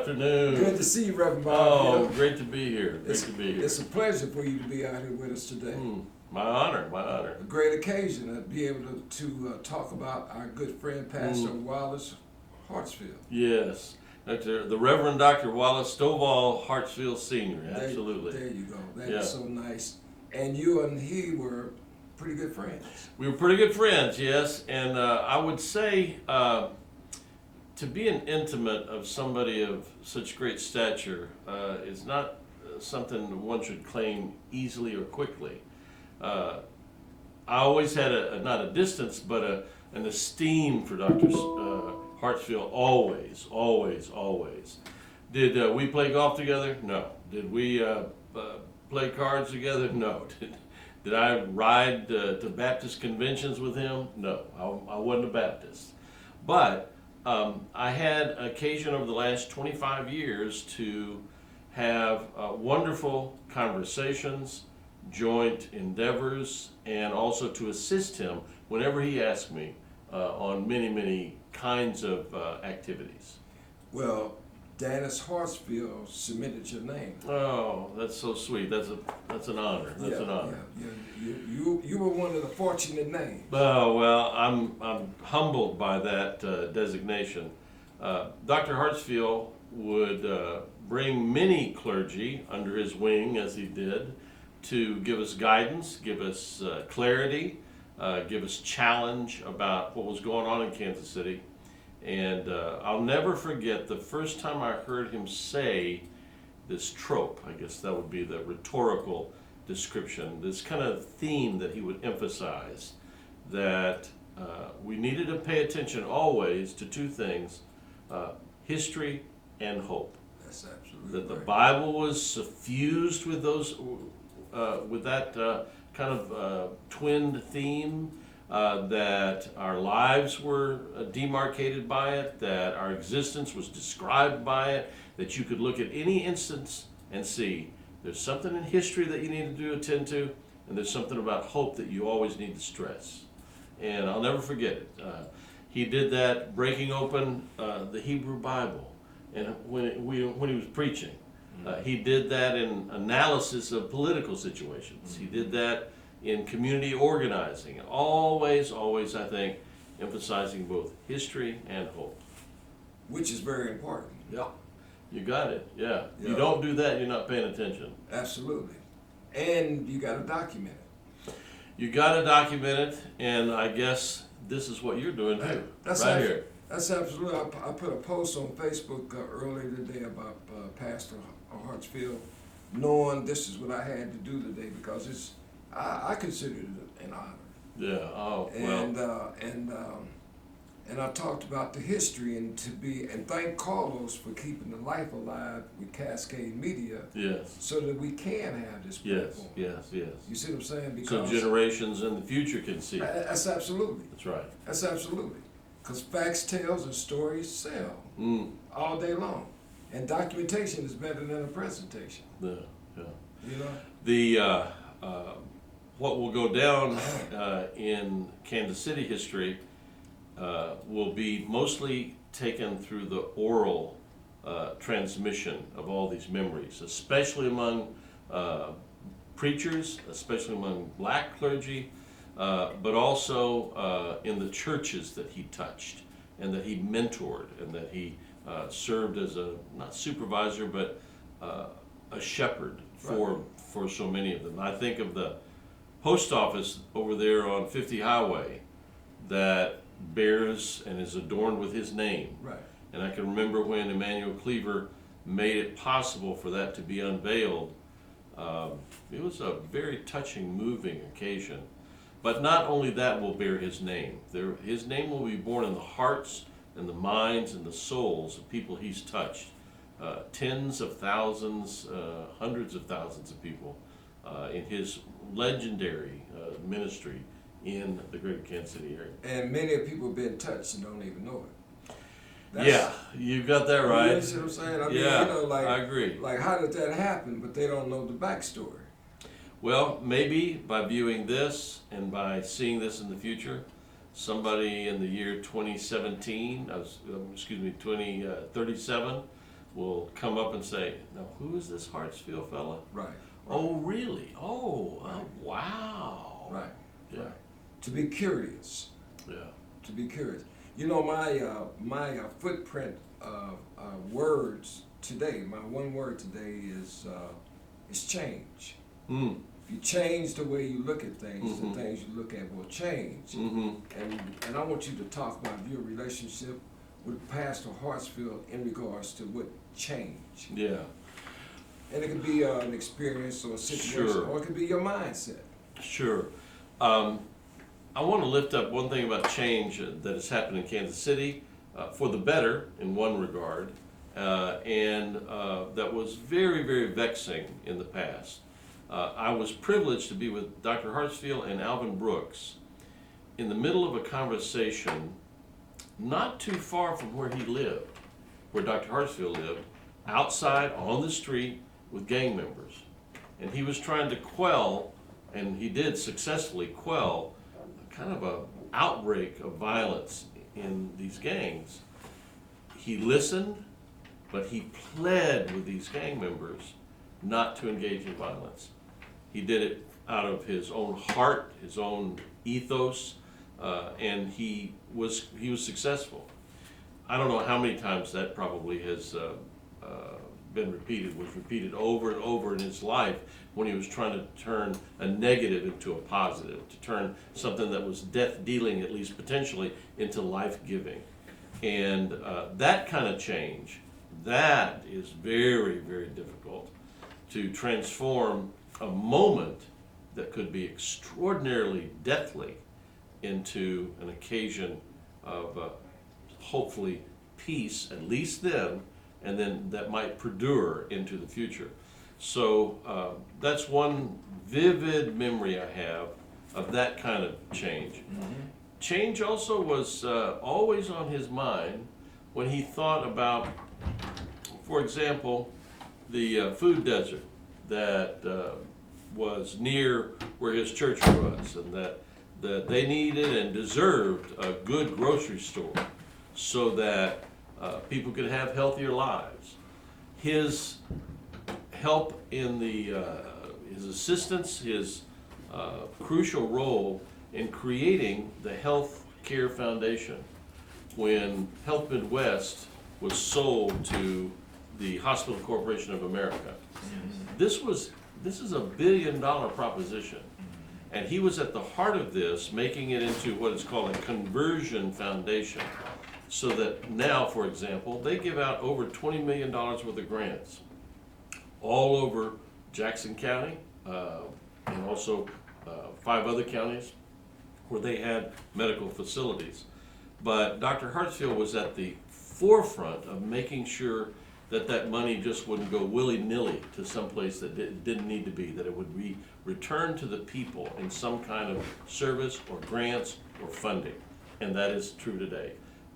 afternoon. Good to see you, Reverend Bob. Oh, great to be here. It's a pleasure for you to be out here with us today. My honor, my honor. A great occasion to be able to talk about our good friend, Pastor Wallace Hartsfield. Yes. The Reverend Dr. Wallace Hartsfield Sr. Absolutely. There you go. That is so nice. And you and he were pretty good friends. We were pretty good friends, yes. And I would say to be an intimate of somebody of such great stature is not something one should claim easily or quickly. I always had not a distance, but an esteem for Dr. Hartsfield, always, always, always. Did we play golf together? No. Did we play cards together? No. Did I ride to Baptist conventions with him? No. I wasn't a Baptist. But I had occasion over the last 25 years to have wonderful conversations, joint endeavors, and also to assist him whenever he asked me on many, many kinds of activities. Well, Dennis Hartsfield submitted your name. Oh, that's so sweet. That's an honor. That's an honor. Yeah. You were one of the fortunate names. Oh, well, I'm humbled by that designation. Dr. Hartsfield would bring many clergy under his wing, as he did, to give us guidance, give us clarity, give us challenge about what was going on in Kansas City. And I'll never forget the first time I heard him say this trope, I guess that would be the rhetorical description, this kind of theme that he would emphasize, that we needed to pay attention always to two things, history and hope. That's absolutely that the right. Bible was suffused with those, with that kind of twinned theme, that our lives were demarcated by it, that our existence was described by it, that you could look at any instance and see there's something in history that you need to attend to, and there's something about hope that you always need to stress. And I'll never forget it. He did that breaking open the Hebrew Bible, and when he was preaching. He did that in analysis of political situations. He did that in community organizing. Always, always, I think, emphasizing both history and hope. Which is very important. Yeah. You got it, yeah. You don't do that, you're not paying attention. Absolutely. And you got to document it. You got to document it, and I guess this is what you're doing too, here. That's absolutely. I put a post on Facebook earlier today about Pastor Hartsfield, knowing this is what I had to do today because I consider it an honor. Yeah. Oh. And I talked about the history and thank Carlos for keeping the life alive with Cascade Media. Yes. So that we can have this platform. Yes. You see what I'm saying? Because so generations in the future can see. That's absolutely. That's right. That's absolutely. Because facts, tales, and stories sell all day long. And documentation is better than a presentation. Yeah. You know? The what will go down in Kansas City history will be mostly taken through the oral transmission of all these memories, especially among preachers, especially among black clergy, but also in the churches that he touched and that he mentored and that he served as a, not supervisor, but a shepherd for so many of them. I think of the post office over there on 50 Highway that bears and is adorned with his name. Right. And I can remember when Emanuel Cleaver made it possible for that to be unveiled. It was a very touching, moving occasion. But not only that will bear his name. His name will be born in the hearts and the minds and the souls of people he's touched. Tens of thousands, hundreds of thousands of people in his legendary ministry in the greater Kansas City area. And many people have been touched and don't even know it. Yeah, you got that right. You see what I'm saying? I mean, I agree. Like, how did that happen? But they don't know the backstory. Well, maybe by viewing this and by seeing this in the future, somebody in the year 2037 will come up and say, "Now, who is this Hartsfield fella?" Right. Oh, really? Oh, Right. wow. Right. Yeah. Right. To be curious. Yeah. To be curious. You know, my footprint of words today, my one word today is change. Mm. If you change the way you look at things, Mm-hmm. the things you look at will change. Mm-hmm. And I want you to talk about your relationship with Pastor Hartsfield in regards to what change. Yeah. And it could be an experience or a situation, Sure. or it could be your mindset. Sure. I want to lift up one thing about change that has happened in Kansas City for the better in one regard, and that was very, very vexing in the past. I was privileged to be with Dr. Hartsfield and Alvin Brooks in the middle of a conversation not too far from where he lived, where Dr. Hartsfield lived, outside on the street with gang members. And he was trying to quell, and he did successfully quell, kind of an outbreak of violence in these gangs. He listened, but he pled with these gang members not to engage in violence. He did it out of his own heart, his own ethos, and he was successful. I don't know how many times that probably has was repeated over and over in his life when he was trying to turn a negative into a positive, to turn something that was death-dealing, at least potentially, into life-giving. And that kind of change, that is very, very difficult to transform a moment that could be extraordinarily deathly into an occasion of hopefully peace, at least then, and then that might perdure into the future. So that's one vivid memory I have of that kind of change. Mm-hmm. Change also was always on his mind when he thought about, for example, the food desert that was near where his church was, and that they needed and deserved a good grocery store so that people could have healthier lives. His help in his assistance, his crucial role in creating the Health Care Foundation when Health Midwest was sold to the Hospital Corporation of America. This is a $1 billion proposition, and he was at the heart of this, making it into what is called a conversion foundation, so that now, for example, they give out over $20 million worth of grants all over Jackson County and also 5 other counties where they had medical facilities. But Dr. Hartsfield was at the forefront of making sure that that money just wouldn't go willy-nilly to some place that didn't need to be, that it would be returned to the people in some kind of service or grants or funding. And that is true today.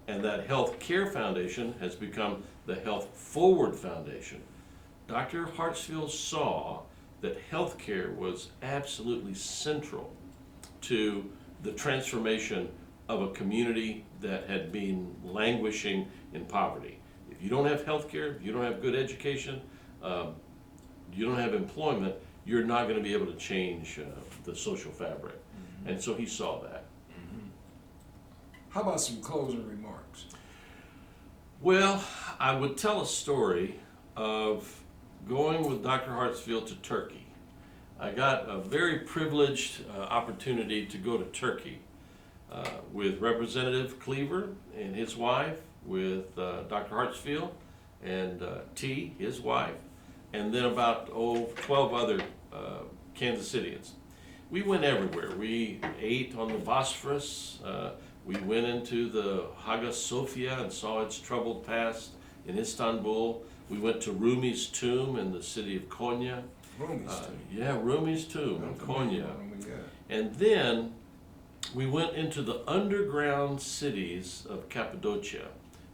And that Health Care Foundation has become the Health Forward Foundation. Dr. Hartsfield saw that health care was absolutely central to the transformation of a community that had been languishing in poverty. If you don't have health care, if you don't have good education, you don't have employment, you're not going to be able to change the social fabric. Mm-hmm. And so he saw that. Mm-hmm. How about some closing remarks? Well, I would tell a story of going with Dr. Hartsfield to Turkey. I got a very privileged opportunity to go to Turkey with Representative Cleaver and his wife, with Dr. Hartsfield and T, his wife, and then about 12 other Kansas Cityans. We went everywhere. We ate on the Bosphorus. We went into the Hagia Sophia and saw its troubled past in Istanbul. We went to Rumi's tomb in the city of Konya. Rumi's tomb? Yeah, Rumi's tomb in Konya. Yeah. And then we went into the underground cities of Cappadocia.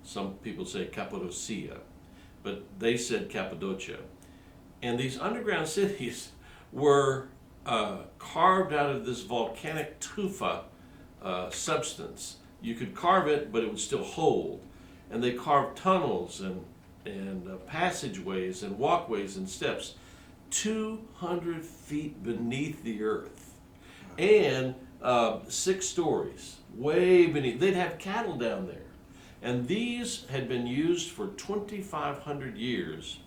Some people say Cappadocia, but they said Cappadocia. And these underground cities were carved out of this volcanic tufa substance. You could carve it, but it would still hold. And they carved tunnels and passageways and walkways and steps 200 feet beneath the earth, and 6 stories way beneath. They'd have cattle down there, and these had been used for 2,500 years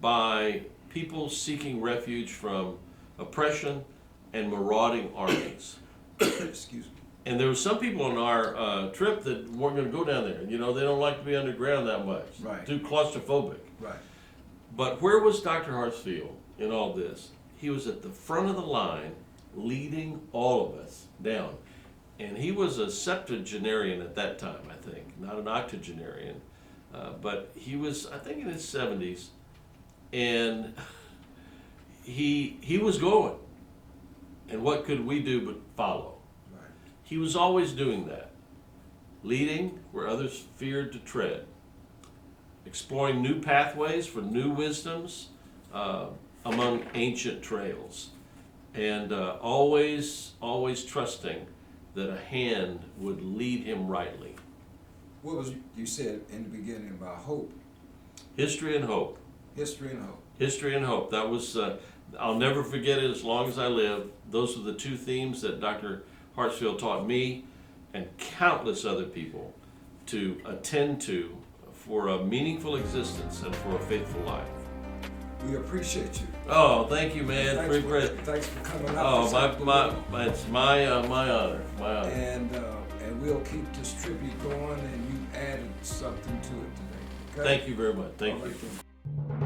by people seeking refuge from oppression and marauding armies. Excuse me. And there were some people on our trip that weren't going to go down there. You know, they don't like to be underground that much. Right. Too claustrophobic. Right. But where was Dr. Hartsfield in all this? He was at the front of the line, leading all of us down. And he was a septuagenarian at that time, I think, not an octogenarian. But he was, I think, in his 70s. And he was going. And what could we do but follow? Right. He was always doing that, leading where others feared to tread, exploring new pathways for new wisdoms among ancient trails, and always trusting that a hand would lead him rightly. What was you said in the beginning about hope? History and hope. History and hope. History and hope. That was, I'll never forget it as long as I live. Those were the 2 themes that Dr. Hartsfield taught me and countless other people to attend to for a meaningful existence and for a faithful life. We appreciate you. Oh, thank you, man. Thanks for coming out. Oh, it's my honor. My honor. And we'll keep this tribute going, and you added something to it today. Okay? Thank you very much. Thank All you. right, then.